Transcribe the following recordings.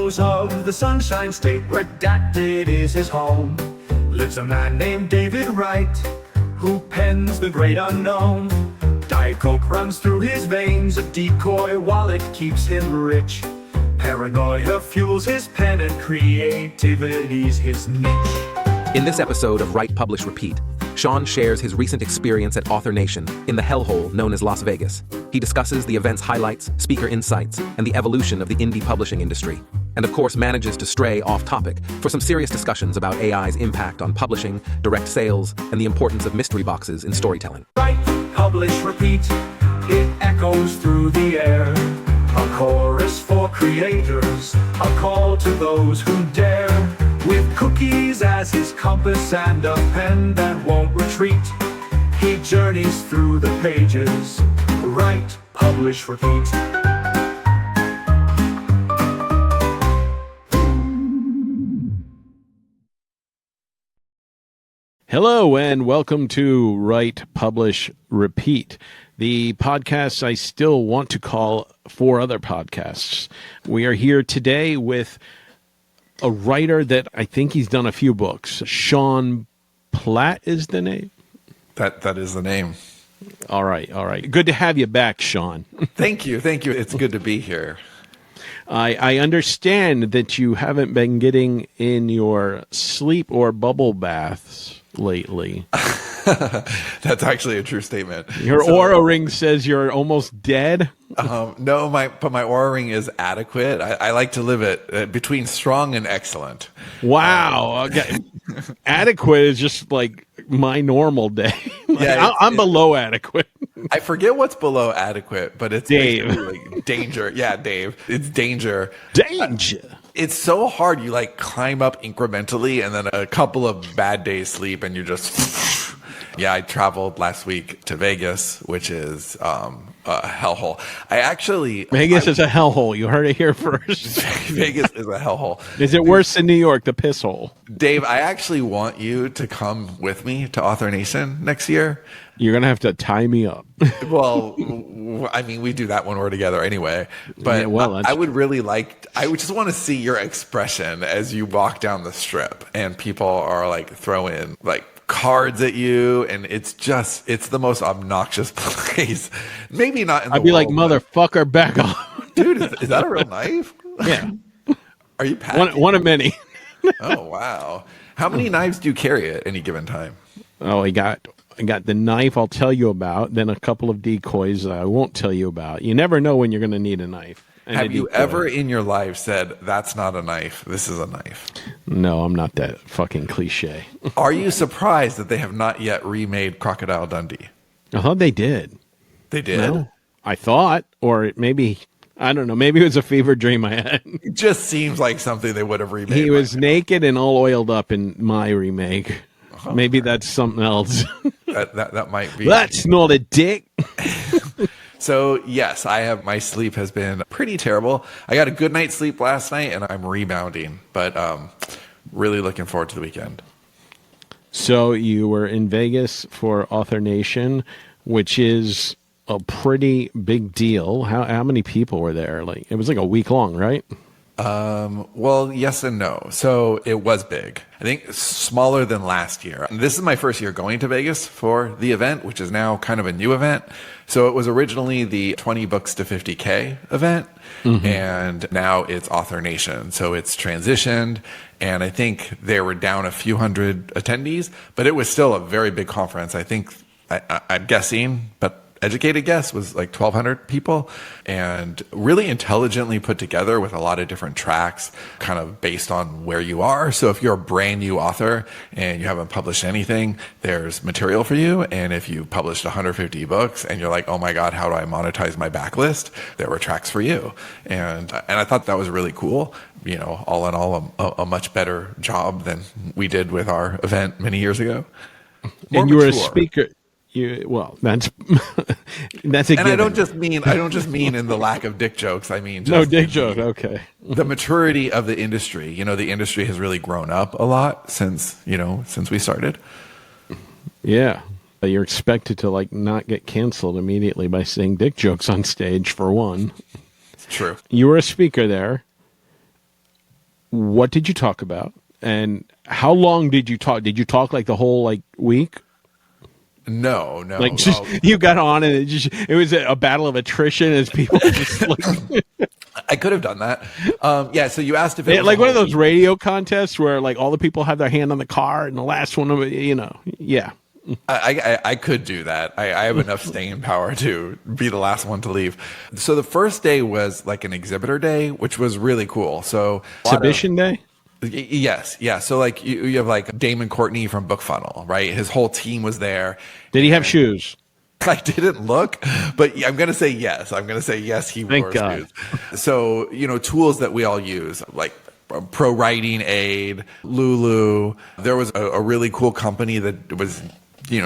meadows of the Sunshine State, redacted is his home, lives a man named David Wright, who pens the great unknown. Diet Coke runs through his veins, a decoy wallet keeps him rich. Paranoia fuels his pen and creativity's his niche. In this episode of Write, Publish, Repeat, Sean shares his recent experience at Author Nation in the hellhole known as Las Vegas. He discusses the event's highlights, speaker insights, and the evolution of the indie publishing industry. And of course manages to stray off topic for some serious discussions about AI's impact on publishing, direct sales, and the importance of mystery boxes in storytelling. Write, publish, repeat, it echoes through the air. A chorus for creators, a call to those who dare. With cookies as his compass and a pen that won't retreat, he journeys through the pages. Write, publish, repeat. Hello and welcome to Write, Publish, Repeat, the podcast I still want to call Four Other Podcasts. We are here today with a writer that I think he's done a few books. Sean Platt is the name? That is the name. All right. Good to have you back, Sean. Thank you. It's good to be here. I understand that you haven't been getting in your sleep or bubble baths lately. That's actually a true statement. Your Oura ring says you're almost dead. No, my Oura ring is adequate. I like to live it between strong and excellent. Wow. Okay. Adequate is just like my normal day. I'm below adequate. I forget what's below adequate, but it's Dave. like danger. Yeah, Dave. It's danger. Danger. It's so hard. You like climb up incrementally, and then a couple of bad days sleep, and you're just. Yeah, I traveled last week to Vegas, which is a hellhole. Vegas is a hellhole. You heard it here first. Vegas is a hellhole. Is it worse than New York, the piss hole? Dave, I actually want you to come with me to Author Nation next year. You're going to have to tie me up. Well, I mean, we do that when we're together anyway. But yeah, I would just want to see your expression as you walk down the strip and people are like throwing like cards at you, and it's the most obnoxious place. Maybe not in the I'd be world, like, motherfucker, back off. Dude, is that a real knife? Yeah. Are you packing? One of many. Oh, wow. How many knives do you carry at any given time? Oh, I got the knife I'll tell you about, then a couple of decoys I won't tell you about. You never know when you're going to need a knife. Have you ever in your life said, that's not a knife, this is a knife? No, I'm not that fucking cliche. Are you surprised that they have not yet remade Crocodile Dundee? I thought they did. They did? No, I thought, or maybe, I don't know, maybe it was a fever dream I had. It just seems like something they would have remade. He was naked and all oiled up in my remake. Oh, maybe that's something else. That might be. That's not a dick. So, yes, my sleep has been pretty terrible. I got a good night's sleep last night, and I'm rebounding, but really looking forward to the weekend. So you were in Vegas for Author Nation, which is a pretty big deal. How many people were there? Like, it was like a week long, right? Well, yes and no. So it was big. I think smaller than last year. This is my first year going to Vegas for the event, which is now kind of a new event. So it was originally the 20 books to 50K event, and now it's Author Nation. So it's transitioned, and I think they were down a few hundred attendees, but it was still a very big conference. I think, I'm guessing, but educated guess was like 1,200 people, and really intelligently put together with a lot of different tracks kind of based on where you are. So if you're a brand new author and you haven't published anything, there's material for you. And if you published 150 books and you're like, oh my God, how do I monetize my backlist? There were tracks for you. And I thought that was really cool. You know, all in all, a much better job than we did with our event many years ago. And you were a speaker. That's that's a. And I don't just mean in the lack of dick jokes. I mean no dick joke. Okay. The maturity of the industry. You know, the industry has really grown up a lot since we started. Yeah, you're expected to like not get canceled immediately by saying dick jokes on stage for one. It's true. You were a speaker there. what did you talk about? And how long did you talk? Did you talk like the whole week? No. Like just you got on and it was a battle of attrition as people just I could have done that. Yeah. So you asked if it was like a one of whole those radio contests where like all the people have their hand on the car and the last one, yeah. I could do that. I have enough staying power to be the last one to leave. So the first day was like an exhibitor day, which was really cool. So Exhibition day? Yes. Yeah. So like you have like Damon Courtney from Book Funnel, right? His whole team was there. Did he have shoes? I didn't look, but I'm going to say yes. I'm going to say yes, he Thank wore God. shoes. So, tools that we all use, like Pro Writing Aid, Lulu. There was a really cool company that was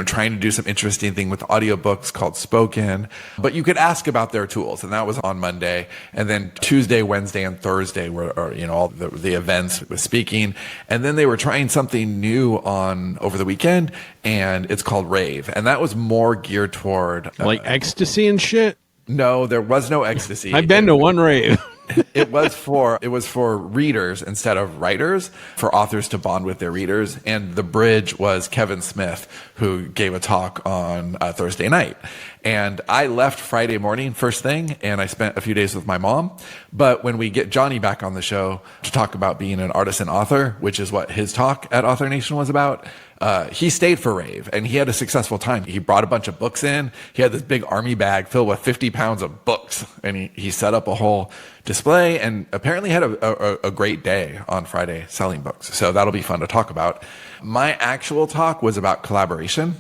trying to do some interesting thing with audiobooks called Spoken. But you could ask about their tools, and that was on Monday. And then Tuesday, Wednesday, and Thursday were all the events with speaking. And then they were trying something new over the weekend, and it's called Rave. And that was more geared toward like ecstasy and shit? No, there was no ecstasy. I've been to one rave. It was for readers instead of writers, for authors to bond with their readers. And the bridge was Kevin Smith, who gave a talk on Thursday night. And I left Friday morning first thing, and I spent a few days with my mom. But when we get Johnny back on the show to talk about being an artist and author, which is what his talk at Author Nation was about, he stayed for Rave, and he had a successful time. He brought a bunch of books in. He had this big army bag filled with 50 pounds of books, and he set up a whole display and apparently had a great day on Friday selling books. So that'll be fun to talk about. My actual talk was about collaboration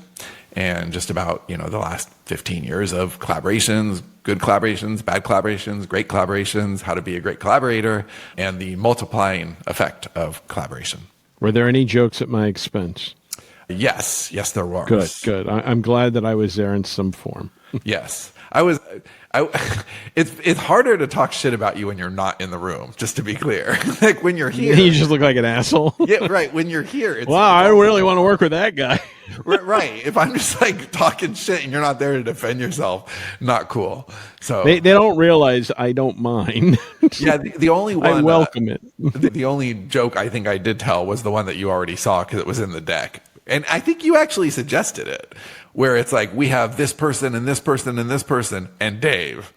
and just about, the last 15 years of collaborations, good collaborations, bad collaborations, great collaborations, how to be a great collaborator, and the multiplying effect of collaboration. Were there any jokes at my expense? Yes, there was. Good. I'm glad that I was there in some form. Yes, I was. It's harder to talk shit about you when you're not in the room. Just to be clear, like when you're here, you just look like an asshole. Yeah, right. When you're here, wow, I really want to work with that guy. Right. If I'm just like talking shit and you're not there to defend yourself, not cool. So they don't realize I don't mind. Yeah, the only one I welcome it. The only joke I think I did tell was the one that you already saw because it was in the deck. And I think you actually suggested it, where it's like, we have this person and this person and this person and Dave.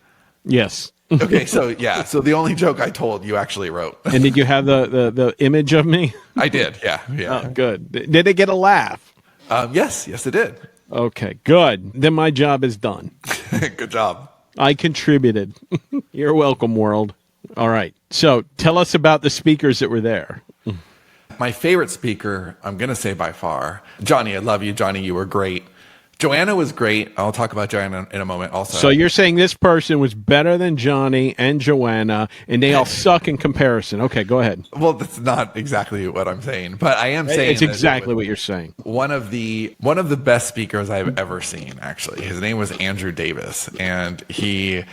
Yes. Okay, so yeah. So the only joke I told you actually wrote. And did you have the image of me? I did, yeah. Oh, good. Did it get a laugh? Yes, it did. Okay, good. Then my job is done. Good job. I contributed. You're welcome, world. All right. So tell us about the speakers that were there. My favorite speaker, I'm going to say by far, Johnny. I love you, Johnny. You were great. Joanna was great. I'll talk about Joanna in a moment also. So you're saying this person was better than Johnny and Joanna, and they all suck in comparison. Okay, go ahead. Well, that's not exactly what I'm saying, but I am saying it's exactly what you're saying. One of the best speakers I've ever seen, actually. His name was Andrew Davis, and there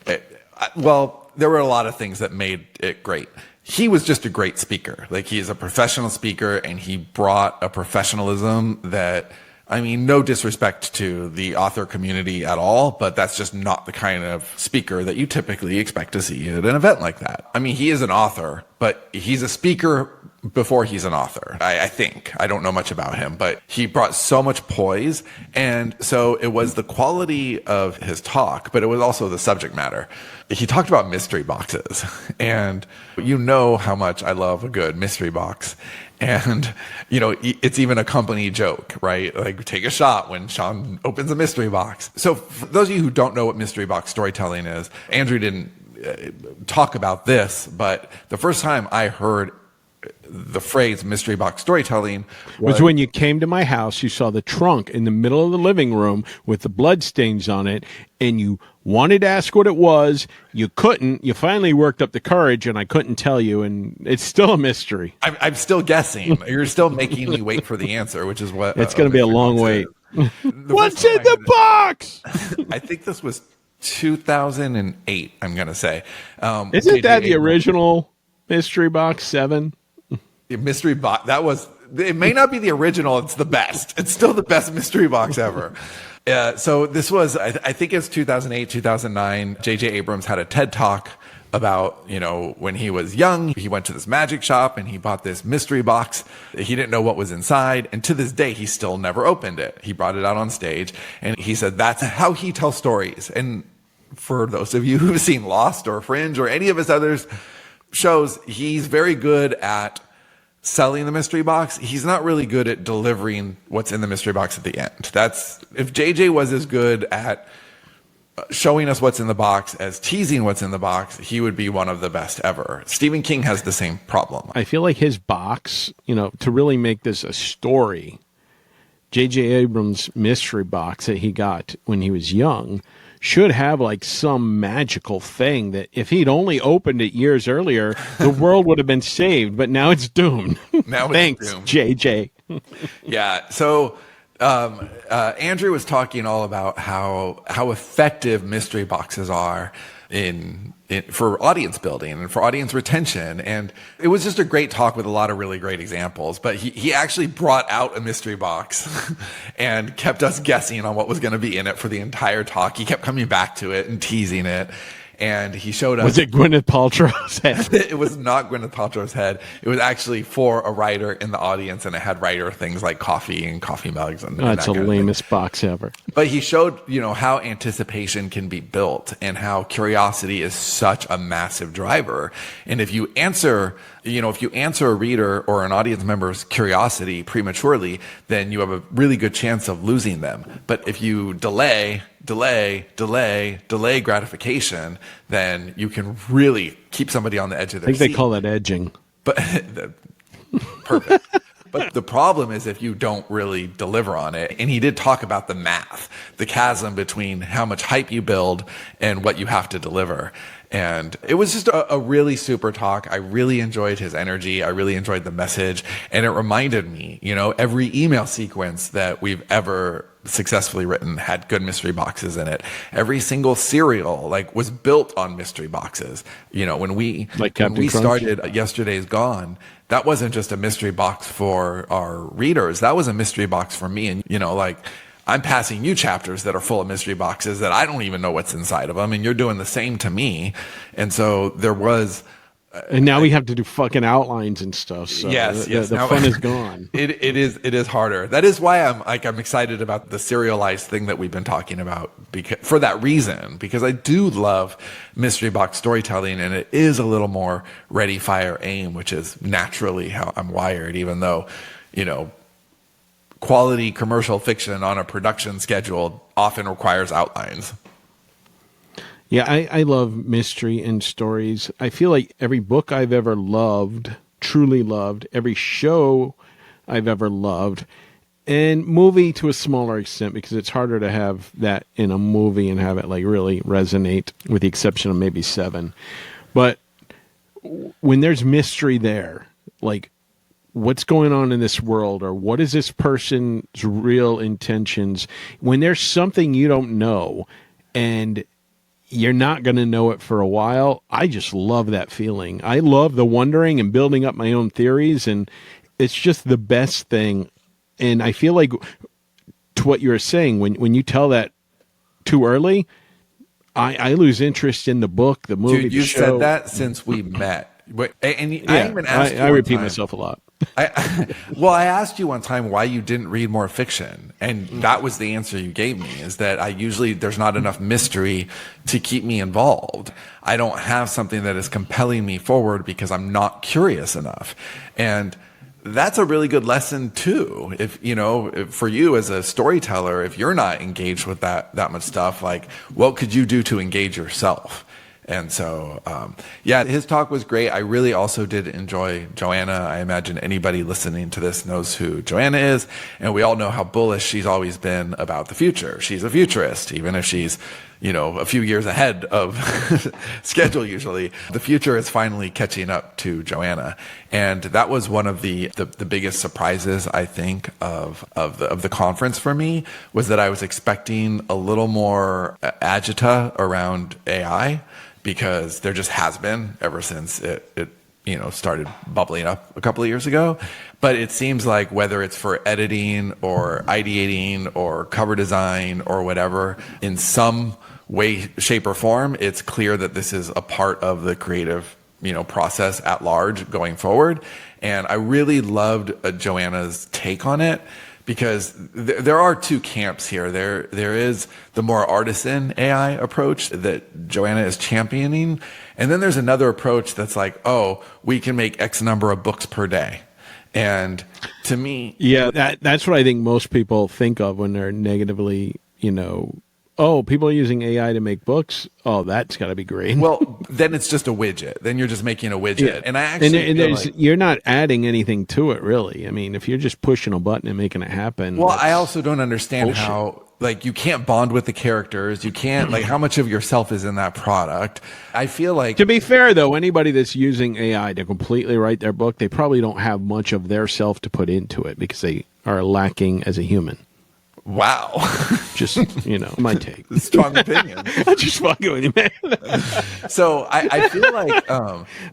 were a lot of things that made it great. He was just a great speaker. Like, he's a professional speaker, and he brought a professionalism that, I mean, no disrespect to the author community at all, but that's just not the kind of speaker that you typically expect to see at an event like that. I mean, he is an author, but he's a speaker before he's an author. I think. I don't know much about him, but he brought so much poise. And so it was the quality of his talk, but it was also the subject matter. He talked about mystery boxes, and you know how much I love a good mystery box. And, it's even a company joke, right? Like, take a shot when Sean opens a mystery box. So for those of you who don't know what mystery box storytelling is, Andrew didn't talk about this, but the first time I heard the phrase mystery box storytelling was when you came to my house. You saw the trunk in the middle of the living room with the blood stains on it, and you wanted to ask what it was. You couldn't. You finally worked up the courage, and I couldn't tell you, and it's still a mystery. I'm still guessing. You're still making me wait for the answer, which is what it's going to be a long wait. What's in the box? I think this was 2008. I'm going to say. Isn't that the original Mystery Box 7? Mystery box. It may not be the original. It's the best. It's still the best mystery box ever. So this was, I think it's 2008, 2009. JJ Abrams had a TED Talk about, when he was young, he went to this magic shop and he bought this mystery box. He didn't know what was inside. And to this day, he still never opened it. He brought it out on stage and he said that's how he tells stories. And for those of you who've seen Lost or Fringe or any of his other shows, he's very good at selling the mystery box. He's not really good at delivering what's in the mystery box at the end. If JJ was as good at showing us what's in the box as teasing what's in the box, he would be one of the best ever. Stephen King has the same problem. I feel like his box, to really make this a story, JJ Abrams' mystery box that he got when he was young should have like some magical thing that if he'd only opened it years earlier, the world would have been saved, but now it's doomed. Now it's Thanks, doomed. JJ. Yeah. So Andrew was talking all about how effective mystery boxes are for audience building and for audience retention. And it was just a great talk with a lot of really great examples. But he actually brought out a mystery box and kept us guessing on what was going to be in it for the entire talk. He kept coming back to it and teasing it. And he showed us. Was it Gwyneth Paltrow's head? It was not Gwyneth Paltrow's head. It was actually for a writer in the audience, and it had writer things like coffee and coffee mugs. And that's the lamest box ever. But he showed, how anticipation can be built and how curiosity is such a massive driver. And if you answer a reader or an audience member's curiosity prematurely, then you have a really good chance of losing them. But if you delay gratification, then you can really keep somebody on the edge of their seat. I think they call that edging. But perfect. But the problem is if you don't really deliver on it. And he did talk about the math, the chasm between how much hype you build and what you have to deliver. And it was just a really super talk. I really enjoyed his energy. I really enjoyed the message. And it reminded me, every email sequence that we've ever successfully written had good mystery boxes in it. Every single serial was built on mystery boxes. When we started Yesterday's Gone, that wasn't just a mystery box for our readers. That was a mystery box for me. And I'm passing you chapters that are full of mystery boxes that I don't even know what's inside of them, and you're doing the same to me. And so there was. And now we have to do fucking outlines and stuff. So yes. The fun is gone. It is harder. That is why I'm excited about the serialized thing that we've been talking about for that reason, because I do love mystery box storytelling, and it is a little more ready, fire, aim, which is naturally how I'm wired, even though, quality commercial fiction on a production schedule often requires outlines. Yeah, I love mystery and stories. I feel like every book I've ever loved, truly loved, every show I've ever loved, and movie to a smaller extent, because it's harder to have that in a movie and have it really resonate, with the exception of maybe Seven. But when there's mystery there, what's going on in this world, or what is this person's real intentions, when there's something you don't know and you're not going to know it for a while, I just love that feeling. I love the wondering and building up my own theories, and it's just the best thing. And I feel like, to what you were saying, when you tell that too early, I lose interest in the book, the movie, Dude, you the show. said that since we met. And I even asked you I repeat one time, myself a lot. I asked you one time why you didn't read more fiction, and that was the answer you gave me, is that there's not enough mystery to keep me involved. I don't have something that is compelling me forward because I'm not curious enough. And that's a really good lesson too. If for you as a storyteller, if you're not engaged with that much stuff, what could you do to engage yourself? And so, his talk was great. I really also did enjoy Joanna. I imagine anybody listening to this knows who Joanna is. And we all know how bullish she's always been about the future. She's a futurist, even if she's, a few years ahead of schedule usually. The future is finally catching up to Joanna. And that was one of the biggest surprises, I think, of the conference for me, was that I was expecting a little more agita around AI, because there just has been ever since it started bubbling up a couple of years ago. But it seems like whether it's for editing or ideating or cover design or whatever, in some way, shape, or form, it's clear that this is a part of the creative, process at large going forward. And I really loved Joanna's take on it, because there are two camps here. There is the more artisan AI approach that Joanna is championing, and then there's another approach that's like, oh, we can make X number of books per day. And to me, yeah, that's what I think most people think of when they're negatively, oh, people are using AI to make books. Oh, that's got to be great. well, then it's just a widget. Then you're just making a widget. Yeah. And I actually and feel like, you're not adding anything to it, really. I mean, if you're just pushing a button and making it happen. well, I also don't understand bullshit. how, like, you can't bond with the characters. You can't, like, how much of yourself is in that product? I feel like, To be fair, though, anybody that's using AI to completely write their book, they probably don't have much of their self to put into it because they are lacking as a human. wow, Just, my take. strong opinion. I'm just fucking with you, man. So I feel like,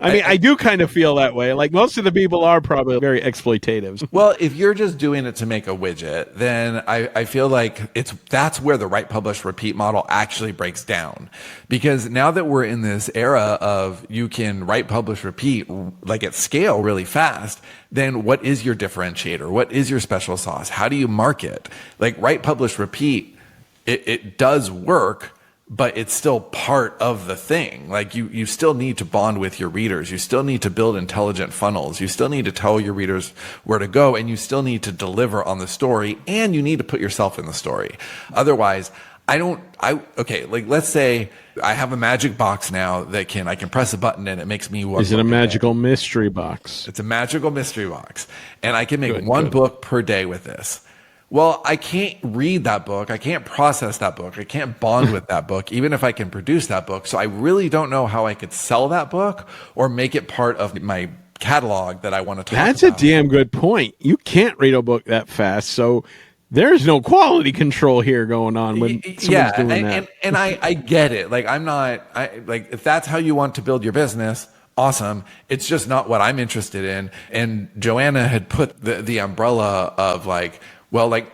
I do kind of feel that way. Like, most of the people are probably very exploitative. well, if you're just doing it to make a widget, then I feel like that's where the write, publish, repeat model actually breaks down. Because now that we're in this era of you can write, publish, repeat, like at scale really fast, then what is your differentiator? What is your special sauce? How do you market? Like write, publish, repeat, it does work, but it's still part of the thing. Like you still need to bond with your readers. You still need to build intelligent funnels. You still need to tell your readers where to go, and you still need to deliver on the story, and you need to put yourself in the story. Otherwise, okay, like let's say I have a magic box now that I can press a button and it makes me one. Is it book a day. magical mystery box? It's a magical mystery box, and I can make Good, one good. book per day with this. Well, I can't read that book. I can't process that book. I can't bond with that book, even if I can produce that book. So I really don't know how I could sell that book or make it part of my catalog that I want to talk That's about. a damn good point. You can't read a book that fast, so there's no quality control here going on when someone's doing that. And I get it. Like if that's how you want to build your business, awesome. It's just not what I'm interested in. And Joanna had put the umbrella of like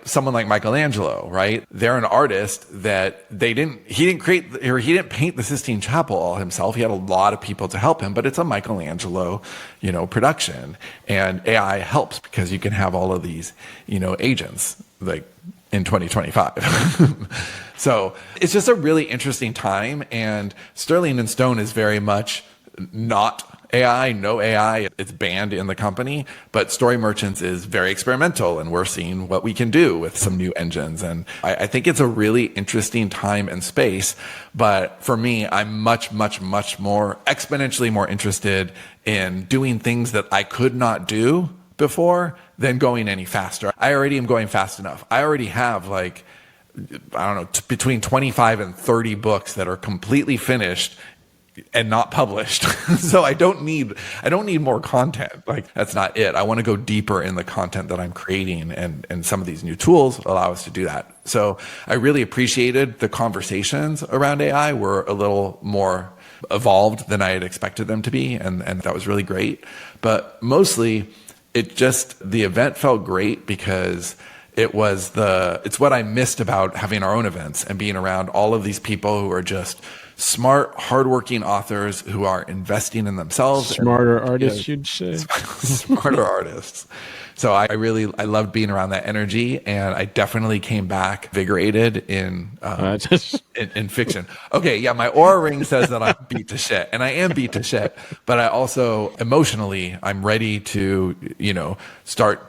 someone like Michelangelo, right? They're an artist that he didn't paint the Sistine Chapel all himself. He had a lot of people to help him, but it's a Michelangelo, production, and AI helps because you can have all of these, agents like in 2025. So it's just a really interesting time, and Sterling and Stone is very much not AI, no AI. It's banned in the company, but Story Merchants is very experimental, and we're seeing what we can do with some new engines. And I think it's a really interesting time and space. But for me, I'm much, much, much more exponentially more interested in doing things that I could not do before than going any faster. I already am going fast enough. I already have between 25 and 30 books that are completely finished and not published. So I don't need more content. Like, that's not it. I want to go deeper in the content that I'm creating, and some of these new tools allow us to do that. So I really appreciated the conversations around AI were a little more evolved than I had expected them to be. And that was really great. But mostly the event felt great because it's what I missed about having our own events and being around all of these people who are just smart, hardworking authors who are investing in themselves. Smarter artists, you'd say. Smarter artists. So I loved being around that energy, and I definitely came back invigorated in fiction. Okay, yeah, my aura ring says that I'm beat to shit, and I am beat to shit, but I also emotionally I'm ready to start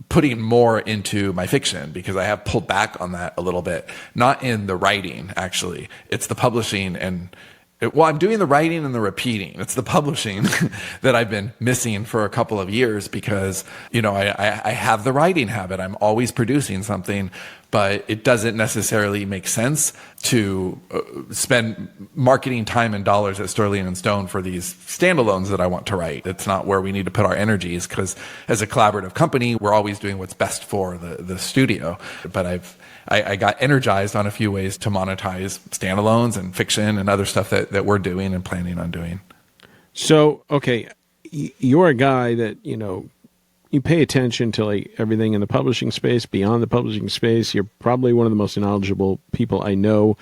putting more into my fiction, because I have pulled back on that a little bit. Not in the writing, actually. It's the publishing I'm doing the writing and the repeating. It's the publishing that I've been missing for a couple of years because, I have the writing habit. I'm always producing something, but it doesn't necessarily make sense to spend marketing time and dollars at Sterling and Stone for these standalones that I want to write. It's not where we need to put our energies, because as a collaborative company, we're always doing what's best for the studio. But I got energized on a few ways to monetize standalones and fiction and other stuff that we're doing and planning on doing. So, okay, you're a guy that, you pay attention to everything in the publishing space, beyond the publishing space. You're probably one of the most knowledgeable people I know.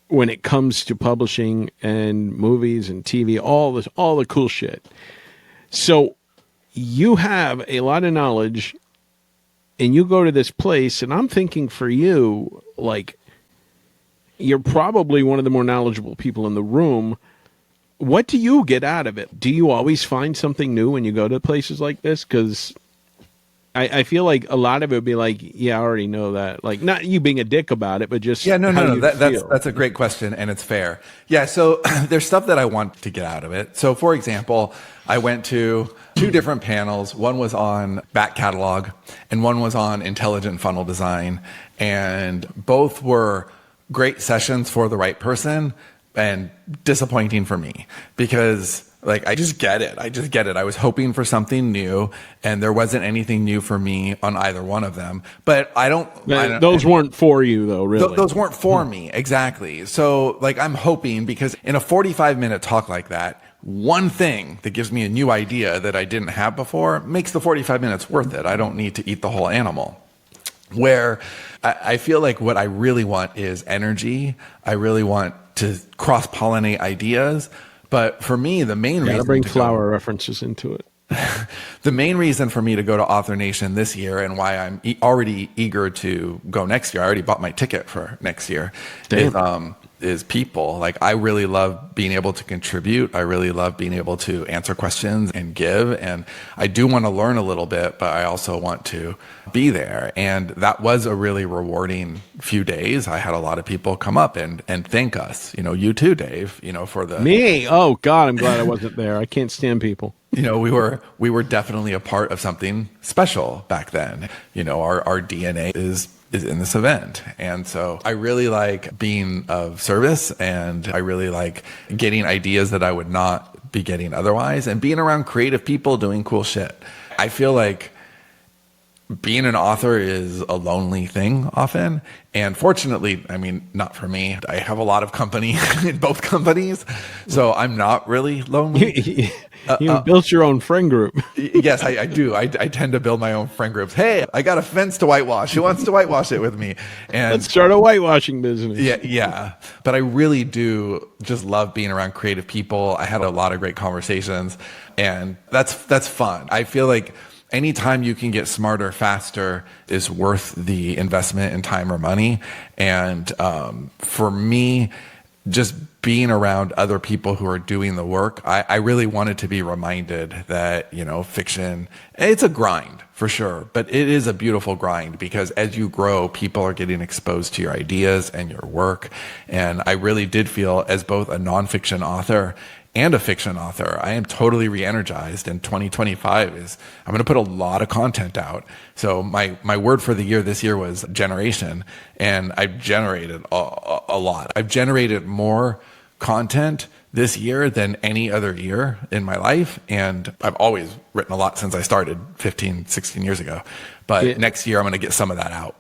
when it comes to publishing and movies and TV, all the cool shit. So you have a lot of knowledge, and you go to this place, and I'm thinking for you, like, you're probably one of the more knowledgeable people in the room. What do you get out of it? Do you always find something new when you go to places like this? Because I feel like a lot of it would be like, yeah, I already know that. Like, not you being a dick about it, but just No. That's a great question, and it's fair. Yeah, so there's stuff that I want to get out of it. So, for example, I went to 2 different panels. One was on back catalog, and one was on intelligent funnel design. And both were great sessions for the right person and disappointing for me because, like, I just get it. I was hoping for something new, and there wasn't anything new for me on either one of them. But those weren't for you, though, really. Those weren't for me, exactly. So, like, I'm hoping, because in a 45-minute talk like that, one thing that gives me a new idea that I didn't have before makes the 45 minutes worth it. I don't need to eat the whole animal. Where I feel like what I really want is energy. I really want to cross-pollinate ideas. But for me, the main reason... bring flower references into it. The main reason for me to go to Author Nation this year, and why I'm already eager to go next year, I already bought my ticket for next year, is people. Like, I really love being able to contribute. I really love being able to answer questions and give. And I do want to learn a little bit, but I also want to be there. And that was a really rewarding few days. I had a lot of people come up and thank us. You too, Dave, for the... Me? Oh, God, I'm glad I wasn't there. I can't stand people. We were definitely a part of something special back then. Our DNA is in this event. And so I really like being of service, and I really like getting ideas that I would not be getting otherwise, and being around creative people doing cool shit. I feel like being an author is a lonely thing often. And fortunately, I mean, not for me. I have a lot of company in both companies, so I'm not really lonely. You built your own friend group. Yes, I do. I tend to build my own friend groups. Hey, I got a fence to whitewash. Who wants to whitewash it with me? And let's start a whitewashing business. Yeah. But I really do just love being around creative people. I had a lot of great conversations, and that's fun. I feel like anytime you can get smarter faster is worth the investment in time or money. And for me, just being around other people who are doing the work, I really wanted to be reminded that, fiction, it's a grind for sure, but it is a beautiful grind, because as you grow, people are getting exposed to your ideas and your work. And I really did feel, as both a nonfiction author and a fiction author, I am totally re-energized, and 2025 I'm going to put a lot of content out. So my word for the year this year was generation, and I've generated a lot. I've generated more content this year than any other year in my life, and I've always written a lot since I started 15, 16 years ago. But next year I'm going to get some of that out.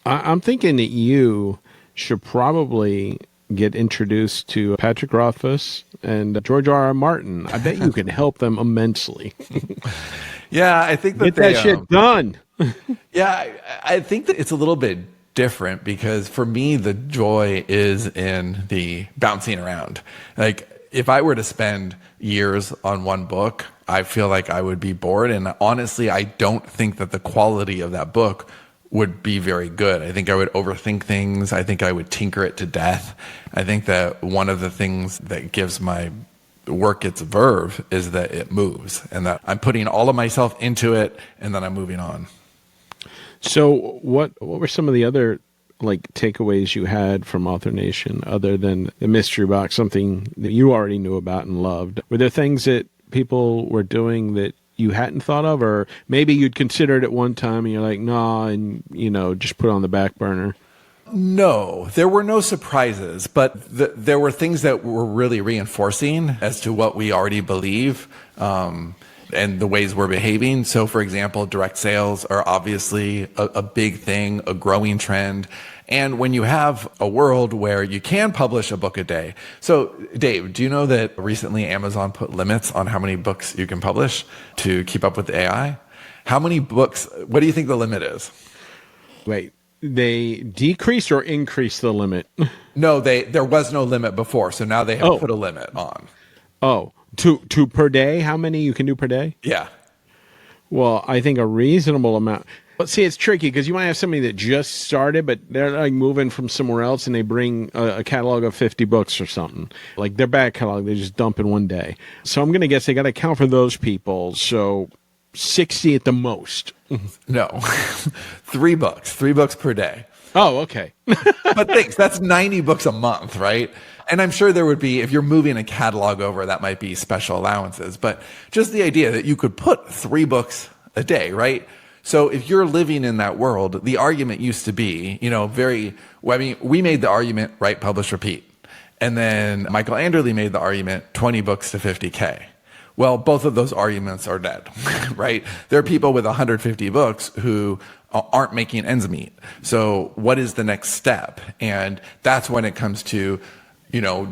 I'm thinking that you should probably get introduced to Patrick Rothfuss and George R.R. Martin. I bet you can help them immensely. Yeah, I think that get that shit done. Yeah, I think that it's a little bit different, because for me, the joy is in the bouncing around. Like, if I were to spend years on one book, I feel like I would be bored. And honestly, I don't think that the quality of that book would be very good. I think I would overthink things. I think I would tinker it to death. I think that one of the things that gives my work its verve is that it moves, and that I'm putting all of myself into it, and then I'm moving on. So what were some of the other takeaways you had from Author Nation, other than the mystery box, something that you already knew about and loved? Were there things that people were doing that you hadn't thought of, or maybe you'd considered at one time and you're like, nah, and just put it on the back burner? No, there were no surprises, but there were things that were really reinforcing as to what we already believe, and the ways we're behaving. So, for example, direct sales are obviously a big thing, a growing trend. And when you have a world where you can publish a book a day. So, Dave, do you know that recently Amazon put limits on how many books you can publish to keep up with the AI? How many books? What do you think the limit is? Wait, they decreased or increased the limit? No, there was no limit before, so now they have put a limit on. Oh, two per day? How many you can do per day? Yeah. Well, I think a reasonable amount. But see, it's tricky because you might have somebody that just started, but they're like moving from somewhere else and they bring a catalog of 50 books or something. Like their back catalog, they just dump in one day. So I'm going to guess they got to account for those people. So 60 at the most. No, 3 books, 3 books per day. Oh, okay. But thanks, that's 90 books a month, right? And I'm sure there would be, if you're moving a catalog over, that might be special allowances. But just the idea that you could put 3 books a day, right? So if you're living in that world, the argument used to be, we made the argument, write, publish, repeat. And then Michael Anderle made the argument, 20 books to 50K. Well, both of those arguments are dead, right? There are people with 150 books who aren't making ends meet. So what is the next step? And that's when it comes to,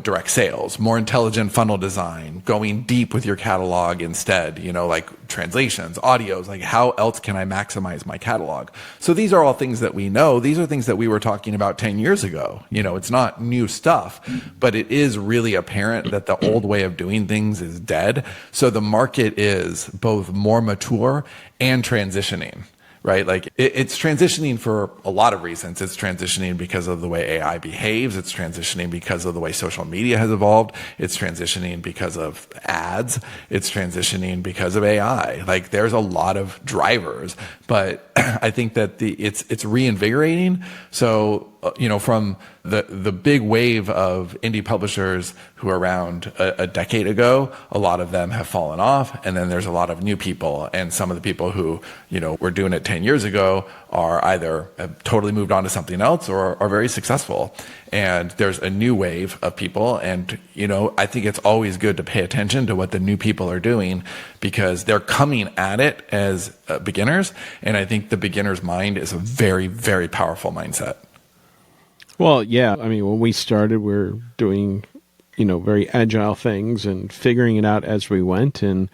direct sales, more intelligent funnel design, going deep with your catalog instead, like translations, audios, like how else can I maximize my catalog? So these are all things that we know. These are things that we were talking about 10 years ago. It's not new stuff, but it is really apparent that the old way of doing things is dead. So the market is both more mature and transitioning. Right? Like it's transitioning for a lot of reasons. It's transitioning because of the way AI behaves. It's transitioning because of the way social media has evolved. It's transitioning because of ads. It's transitioning because of AI. Like there's a lot of drivers, but I think that it's reinvigorating. So, from the big wave of indie publishers who were around a decade ago, a lot of them have fallen off. And then there's a lot of new people. And some of the people who, were doing it 10 years ago are either have totally moved on to something else or are very successful. And there's a new wave of people. And, I think it's always good to pay attention to what the new people are doing because they're coming at it as beginners. And I think the beginner's mind is a very, very powerful mindset. Well, yeah. I mean, when we started, we were doing, very agile things and figuring it out as we went. And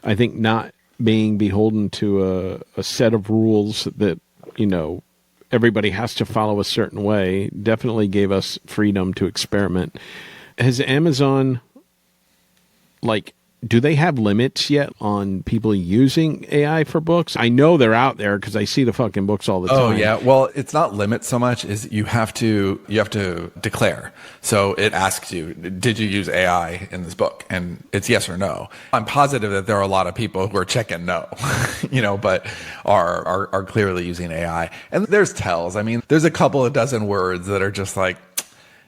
I think not being beholden to a set of rules that, everybody has to follow a certain way definitely gave us freedom to experiment. Has Amazon, do they have limits yet on people using AI for books? I know they're out there because I see the fucking books all the time. Oh yeah. Well, it's not limits so much as you have to declare. So it asks you, did you use AI in this book? And it's yes or no. I'm positive that there are a lot of people who are checking no, but are clearly using AI. And there's tells. I mean, there's a couple of dozen words that are just like,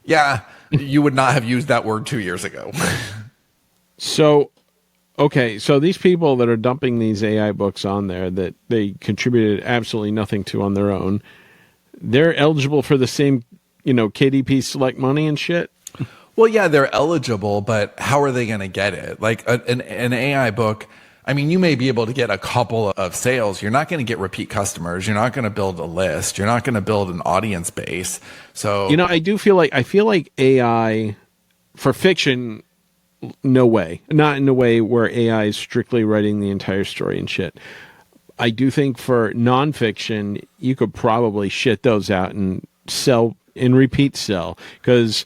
yeah, you would not have used that word 2 years ago. So, okay, so these people that are dumping these AI books on there that they contributed absolutely nothing to on their own, they're eligible for the same, KDP select money and shit? Well, yeah, they're eligible, but how are they going to get it? Like an AI book, I mean, you may be able to get a couple of sales. You're not going to get repeat customers. You're not going to build a list. You're not going to build an audience base. So, I feel like AI for fiction, no way. Not in a way where AI is strictly writing the entire story and shit. I do think for nonfiction, you could probably shit those out and sell and repeat sell. Because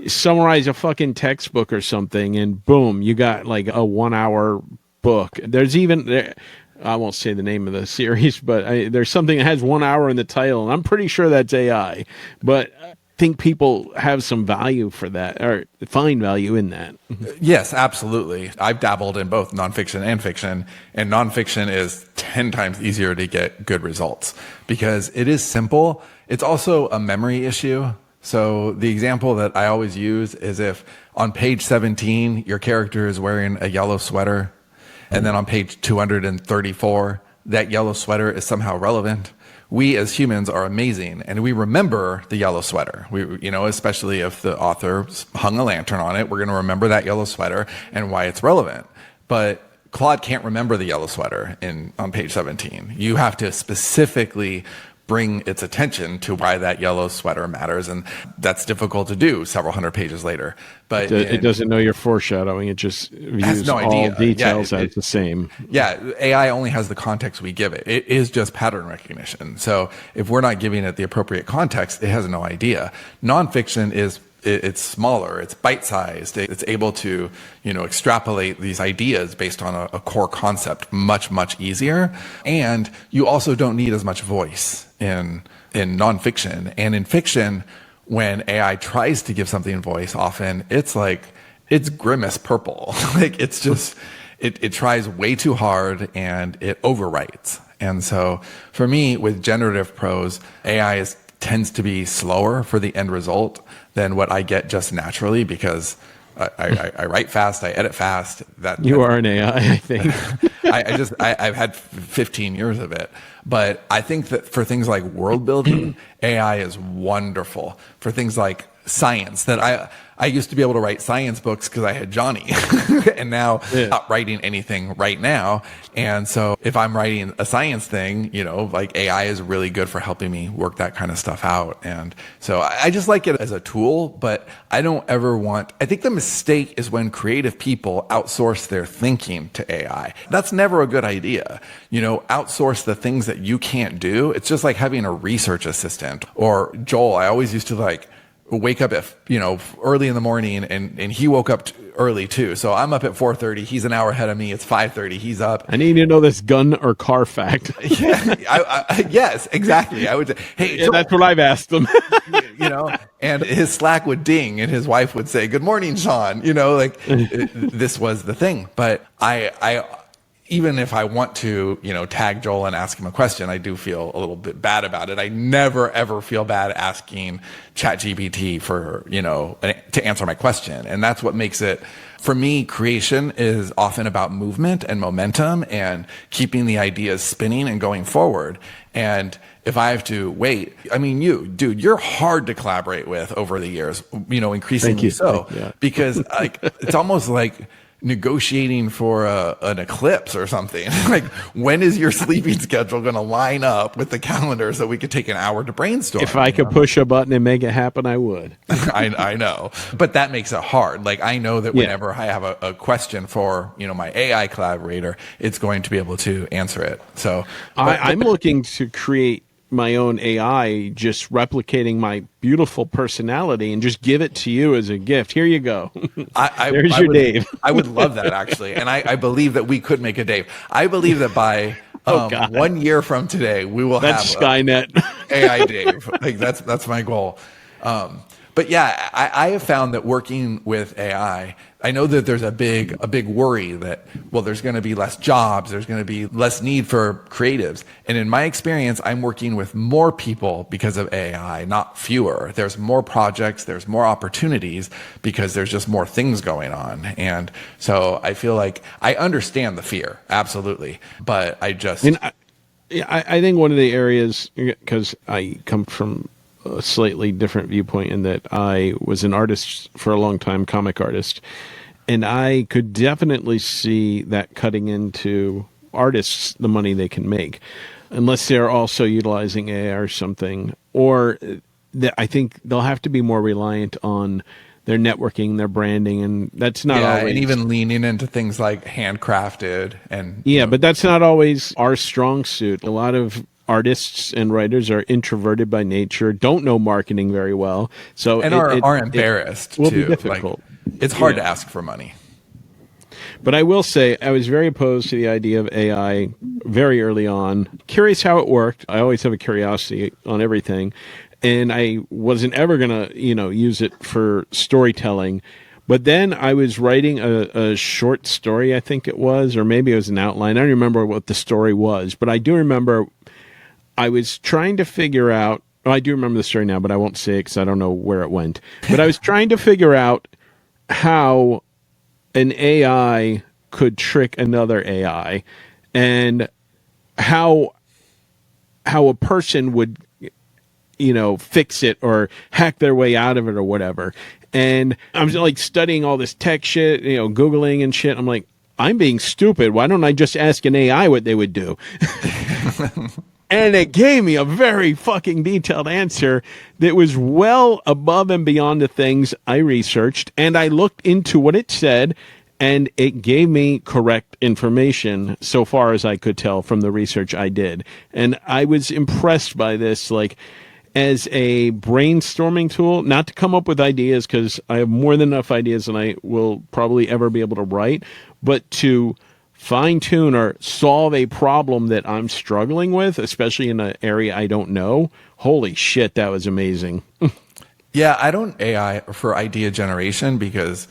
summarize a fucking textbook or something and boom, you got like a 1 hour book. There's even, I won't say the name of the series, but there's something that has 1 hour in the title and I'm pretty sure that's AI. But think people have some value for that or find value in that. Yes, absolutely. I've dabbled in both nonfiction and fiction, and nonfiction is 10 times easier to get good results because it is simple. It's also a memory issue. So the example that I always use is if on page 17, your character is wearing a yellow sweater, and then on page 234, that yellow sweater is somehow relevant. We as humans are amazing and we remember the yellow sweater. Especially if the author hung a lantern on it, we're going to remember that yellow sweater and why it's relevant. But Claude can't remember the yellow sweater on page 17. You have to specifically bring its attention to why that yellow sweater matters. And that's difficult to do several hundred pages later. But it doesn't know you're foreshadowing. It just views no all idea. details as the same. Yeah, AI only has the context we give it. It is just pattern recognition. So if we're not giving it the appropriate context, it has no idea. Nonfiction it's smaller, it's bite-sized, it's able to, extrapolate these ideas based on a core concept much, much easier. And you also don't need as much voice in nonfiction. And in fiction, when AI tries to give something voice, often it's grimace purple. It's just, it tries way too hard and it overwrites. And so for me, with generative prose, AI tends to be slower for the end result than what I get just naturally, because I write fast, I edit fast. You are an AI, I think. I've had 15 years of it. But I think that for things like world building, AI is wonderful. For things like science, that I used to be able to write science books because I had Johnny, and now I'm not writing anything right now. And so if I'm writing a science thing, AI is really good for helping me work that kind of stuff out. And so I just like it as a tool, but I think the mistake is when creative people outsource their thinking to AI. That's never a good idea. Outsource the things that you can't do. It's just like having a research assistant. Or Joel, I always used to wake up at early in the morning, and he woke up early too. So I'm up at 4:30. He's an hour ahead of me. It's 5:30. He's up. I need to know this gun or car fact. Yeah, yes, exactly. I would say, hey, yeah, that's what I've asked him. And his Slack would ding, and his wife would say, "Good morning, Sean." This was the thing. But I even if I want to, tag Joel and ask him a question, I do feel a little bit bad about it. I never, ever feel bad asking ChatGPT for, to answer my question. And that's what makes it, for me, creation is often about movement and momentum and keeping the ideas spinning and going forward. And if I have to wait, you're hard to collaborate with over the years, increasingly so, because it's almost like negotiating for an eclipse or something. When is your sleeping schedule going to line up with the calendar so we could take an hour to brainstorm? If I could push a button and make it happen, I would. I know, but that makes it hard. I know that whenever I have a question for my AI collaborator, it's going to be able to answer it. So I'm looking to create my own AI, just replicating my beautiful personality, and just give it to you as a gift. Here you go. There's your Dave. I would love that, actually. And I believe that we could make a Dave. I believe that by 1 year from today, we will have Skynet AI Dave. That's my goal. But yeah, I have found that working with AI, I know that there's a big worry that, there's going to be less jobs, there's going to be less need for creatives. And in my experience, I'm working with more people because of AI, not fewer. There's more projects, there's more opportunities because there's just more things going on. And so I feel like I understand the fear, absolutely. But I think one of the areas, because I come from a slightly different viewpoint in that I was an artist for a long time, comic artist, and I could definitely see that cutting into artists the money they can make, unless they're also utilizing AI or something, or I think they'll have to be more reliant on their networking, their branding, and that's not always. And even leaning into things like handcrafted and but that's not always our strong suit. A lot of artists and writers are introverted by nature, don't know marketing very well, so are embarrassed. It will be difficult. It's hard to ask for money. But I will say I was very opposed to the idea of AI very early on. Curious how it worked. I always have a curiosity on everything, and I wasn't ever going to use it for storytelling. But then I was writing a short story, I think it was, or maybe it was an outline. I don't remember what the story was, but I do remember I was trying to figure out, I do remember the story now, but I won't say it because I don't know where it went. But I was trying to figure out how an AI could trick another AI, and how a person would, fix it or hack their way out of it or whatever. And I'm studying all this tech shit, Googling and shit. I'm like, I'm being stupid. Why don't I just ask an AI what they would do? And it gave me a very fucking detailed answer that was well above and beyond the things I researched. And I looked into what it said, and it gave me correct information so far as I could tell from the research I did. And I was impressed by this, like, as a brainstorming tool, not to come up with ideas, because I have more than enough ideas than I will probably ever be able to write, but to fine-tune or solve a problem that I'm struggling with, especially in an area I don't know. Holy shit, that was amazing. Yeah, I don't AI for idea generation because,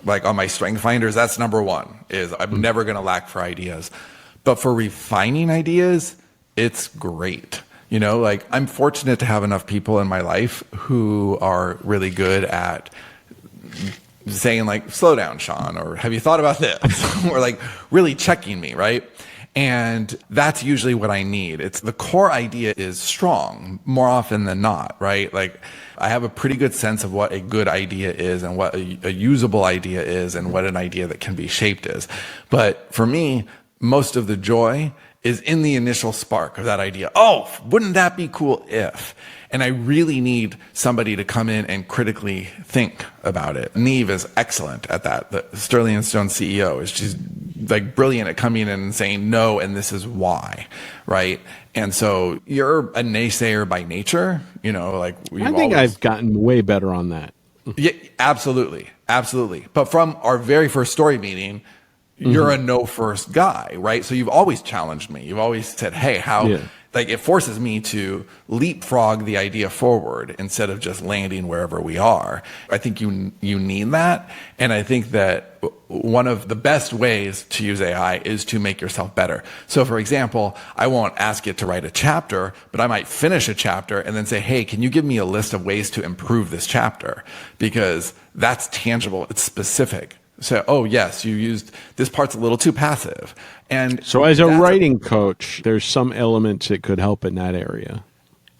like, on my strength finders, that's number one, is I'm never going to lack for ideas. But for refining ideas, it's great. You know, like, I'm fortunate to have enough people in my life who are really good at saying, like, slow down, Sean, or have you thought about this? Or like really checking me, right? And that's usually what I need. It's the core idea is strong more often than not, right? Like, I have a pretty good sense of what a good idea is and what a usable idea is and what an idea that can be shaped is. But for me, most of the joy is in the initial spark of that idea. Oh, wouldn't that be cool if? And I really need somebody to come in and critically think about it. Neve is excellent at that. The Sterling & Stone CEO is just like brilliant at coming in and saying no, and this is why, right? And so you're a naysayer by nature, you know, like I think I've gotten way better on that. Yeah, absolutely. Absolutely. But from our very first story meeting, you're a no first guy, right? So you've always challenged me. You've always said, hey, how... Yeah. Like, it forces me to leapfrog the idea forward instead of just landing wherever we are. I think you need that. And I think that one of the best ways to use AI is to make yourself better. So, for example, I won't ask it to write a chapter, but I might finish a chapter and then say, hey, can you give me a list of ways to improve this chapter? Because that's tangible. It's specific. So, oh, yes, you used this part's a little too passive. And so as a writing coach, there's some elements that could help in that area.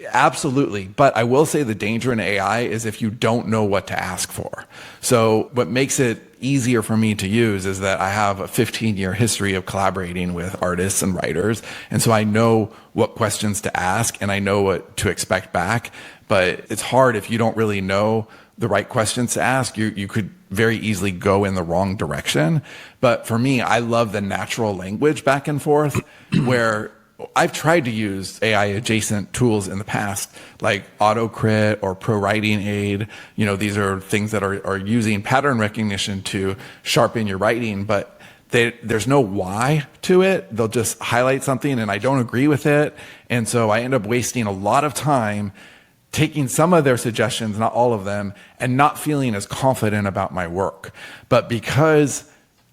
Absolutely. But I will say the danger in AI is if you don't know what to ask for. So what makes it easier for me to use is that I have a 15-year history of collaborating with artists and writers. And so I know what questions to ask and I know what to expect back. But it's hard if you don't really know the right questions to ask. You could very easily go in the wrong direction. But for me, I love the natural language back and forth where I've tried to use AI adjacent tools in the past, like AutoCrit or Pro Writing Aid. You know, these are things that are using pattern recognition to sharpen your writing, but there's no why to it. They'll just highlight something and I don't agree with it. And so I end up wasting a lot of time taking some of their suggestions, not all of them, and not feeling as confident about my work. But because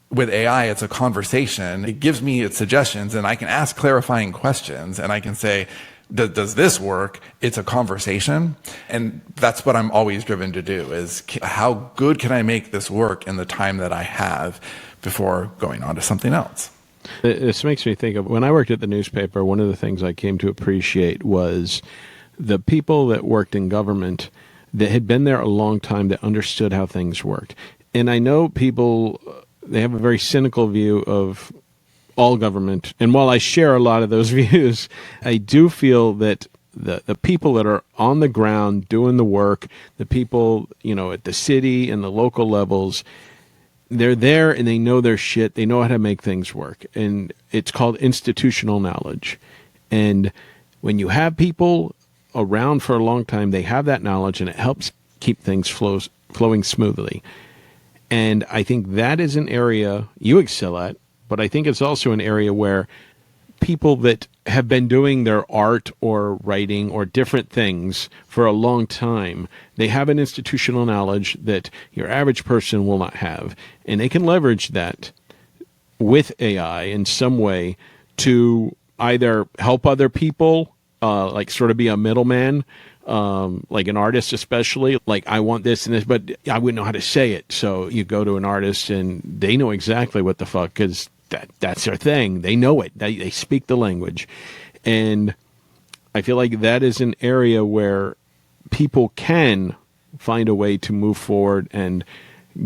with AI, it's a conversation, it gives me its suggestions and I can ask clarifying questions and I can say, does this work? It's a conversation. And that's what I'm always driven to do is how good can I make this work in the time that I have before going on to something else? This makes me think of when I worked at the newspaper, one of the things I came to appreciate was the people that worked in government that had been there a long time that understood how things worked. And I know people, they have a very cynical view of all government. And while I share a lot of those views, I do feel that the people that are on the ground doing the work, the people, you know, at the city and the local levels, they're there and they know their shit. They know how to make things work. And it's called institutional knowledge. And when you have people around for a long time, they have that knowledge and it helps keep things flowing smoothly. And I think that is an area you excel at, but I think it's also an area where people that have been doing their art or writing or different things for a long time, they have an institutional knowledge that your average person will not have. And they can leverage that with AI in some way to either help other people, like sort of be a middleman, like an artist especially, like I want this and this, but I wouldn't know how to say it. So you go to an artist and they know exactly what the fuck, because that's their thing. They know it. They speak the language. And I feel like that is an area where people can find a way to move forward and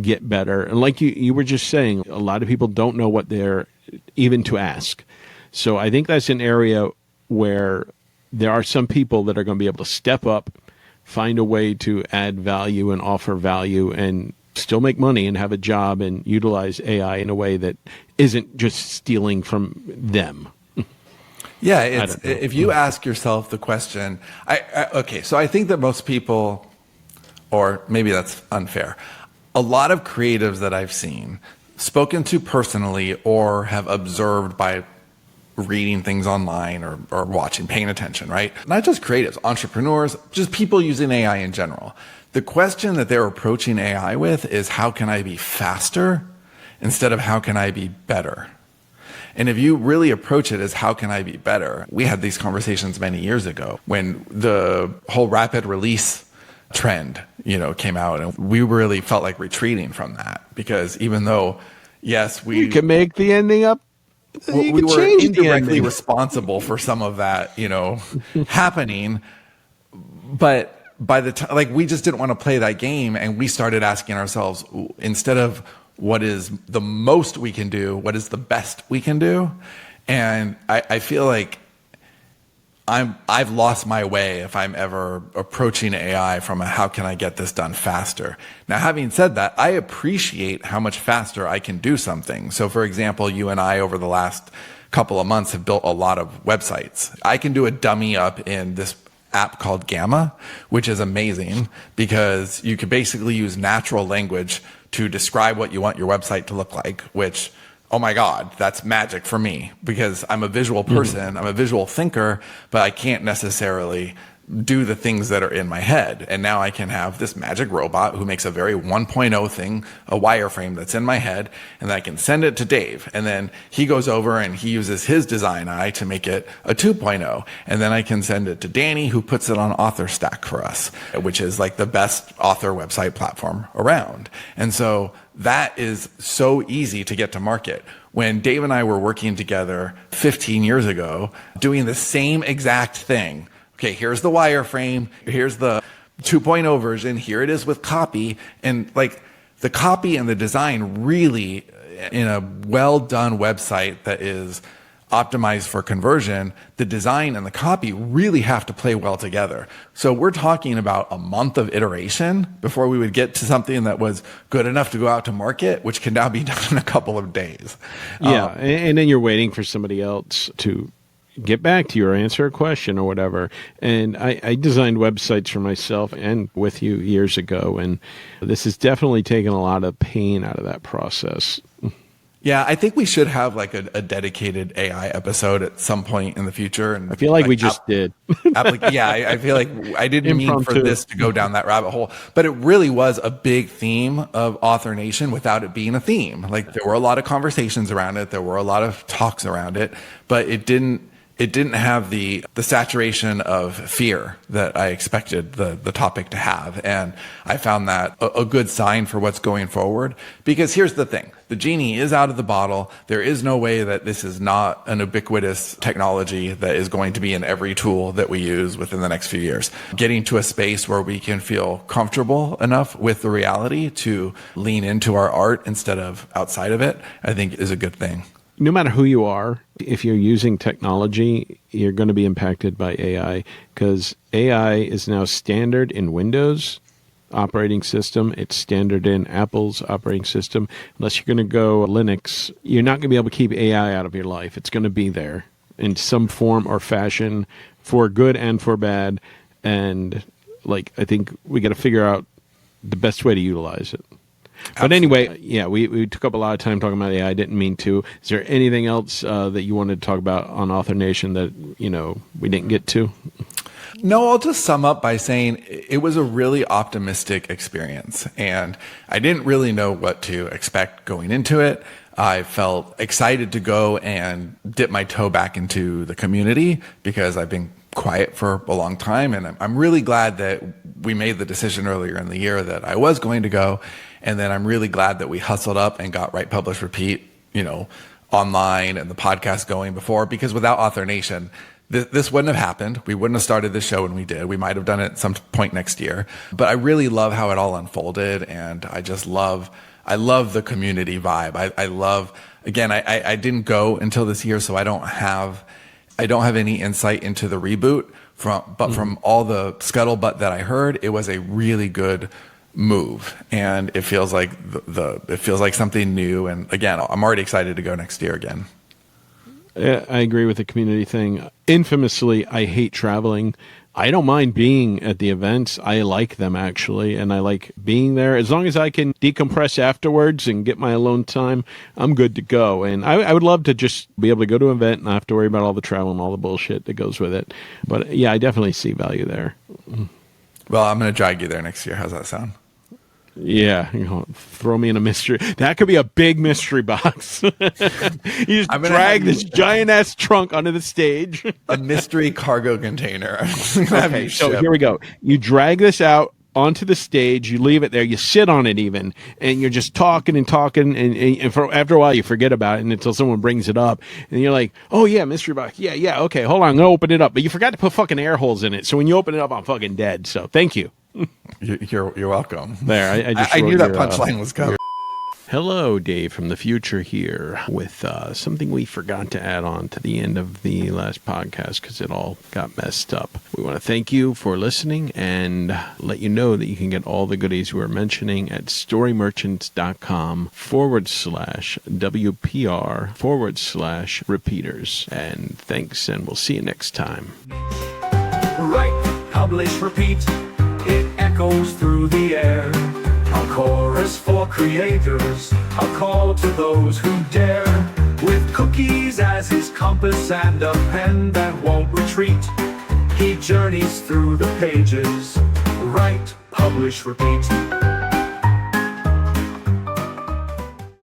get better. And like you were just saying, a lot of people don't know what they're even to ask. So I think that's an area where there are some people that are going to be able to step up, find a way to add value and offer value and still make money and have a job and utilize AI in a way that isn't just stealing from them. Yeah, if you ask yourself the question, okay, so I think that most people, or maybe that's unfair, a lot of creatives that I've seen, spoken to personally or have observed by reading things online or watching, paying attention, right? Not just creatives, entrepreneurs, just people using AI in general. The question that they're approaching AI with is, how can I be faster instead of how can I be better? And if you really approach it as how can I be better, we had these conversations many years ago when the whole rapid release trend, came out, and we really felt like retreating from that because even though, yes, you can make the ending up. We were indirectly responsible for some of that, happening. But by the time, we just didn't want to play that game, and we started asking ourselves, instead of what is the most we can do, what is the best we can do? And I feel like I've lost my way if I'm ever approaching AI from a how can I get this done faster. Now, having said that, I appreciate how much faster I can do something. So for example, you and I over the last couple of months have built a lot of websites. I can do a dummy up in this app called Gamma, which is amazing because you could basically use natural language to describe what you want your website to look like, which, oh my God, that's magic for me because I'm a visual person, I'm a visual thinker, but I can't necessarily do the things that are in my head. And now I can have this magic robot who makes a very 1.0 thing, a wireframe that's in my head, and I can send it to Dave. And then he goes over and he uses his design eye to make it a 2.0. And then I can send it to Danny, who puts it on AuthorStack for us, which is like the best author website platform around. And so that is so easy to get to market. When Dave and I were working together 15 years ago, doing the same exact thing, okay, here's the wireframe, here's the 2.0 version, here it is with copy. And the copy and the design really, in a well done website that is optimized for conversion, the design and the copy really have to play well together. So we're talking about a month of iteration before we would get to something that was good enough to go out to market, which can now be done in a couple of days. Yeah, and then you're waiting for somebody else to get back to you or answer a question or whatever. And I designed websites for myself and with you years ago, and this has definitely taken a lot of pain out of that process. Yeah, I think we should have a dedicated AI episode at some point in the future. And I feel like we just did. I feel like I didn't mean for this to go down that rabbit hole, but it really was a big theme of Author Nation without it being a theme. There were a lot of conversations around it. There were a lot of talks around it, but it didn't have the saturation of fear that I expected the topic to have. And I found that a good sign for what's going forward. Because here's the thing. The genie is out of the bottle. There is no way that this is not an ubiquitous technology that is going to be in every tool that we use within the next few years. Getting to a space where we can feel comfortable enough with the reality to lean into our art instead of outside of it, I think is a good thing. No matter who you are, if you're using technology, you're going to be impacted by AI because AI is now standard in Windows operating system. It's standard in Apple's operating system. Unless you're going to go Linux, you're not going to be able to keep AI out of your life. It's going to be there in some form or fashion for good and for bad. And I think we got to figure out the best way to utilize it. But anyway, yeah, we took up a lot of time talking about AI. I didn't mean to. Is there anything else that you wanted to talk about on Author Nation that, we didn't get to? No, I'll just sum up by saying it was a really optimistic experience, and I didn't really know what to expect going into it. I felt excited to go and dip my toe back into the community because I've been quiet for a long time, and I'm really glad that we made the decision earlier in the year that I was going to go, and then I'm really glad that we hustled up and got Write, Publish, Repeat, online and the podcast going before, because without Author Nation, this wouldn't have happened. We wouldn't have started this show when we did. We might have done it at some point next year. But I really love how it all unfolded. And I love the community vibe. I love, again, I didn't go until this year, so I don't have I don't have any insight into the reboot from all the scuttlebutt that I heard, it was a really good move, and it feels like it feels like something new. And again, I'm already excited to go next year again. I agree with the community thing. Infamously, I hate traveling. I don't mind being at the events. I like them, actually, and I like being there. As long as I can decompress afterwards and get my alone time, I'm good to go. And I would love to just be able to go to an event and not have to worry about all the travel and all the bullshit that goes with it. But yeah, I definitely see value there. Well, I'm going to drag you there next year. How's that sound? Yeah, throw me in a mystery. That could be a big mystery box. You just drag this giant-ass trunk onto the stage. A mystery cargo container. Okay, so here we go. You drag this out onto the stage, you leave it there, you sit on it even, and you're just talking, and after a while you forget about it until someone brings it up, and you're like, oh yeah, mystery box, yeah, okay, hold on, I'm going to open it up. But you forgot to put fucking air holes in it, so when you open it up, I'm fucking dead. So thank you. You're welcome. There, I knew that punchline was coming. Hello, Dave from the future here with something we forgot to add on to the end of the last podcast because it all got messed up. We want to thank you for listening and let you know that you can get all the goodies we're mentioning at storymerchants.com/WPR/repeaters. And thanks, and we'll see you next time. Write, publish, repeat. It echoes through the air. A chorus for creators, a call to those who dare. With cookies as his compass and a pen that won't retreat, he journeys through the pages. Write, publish, repeat.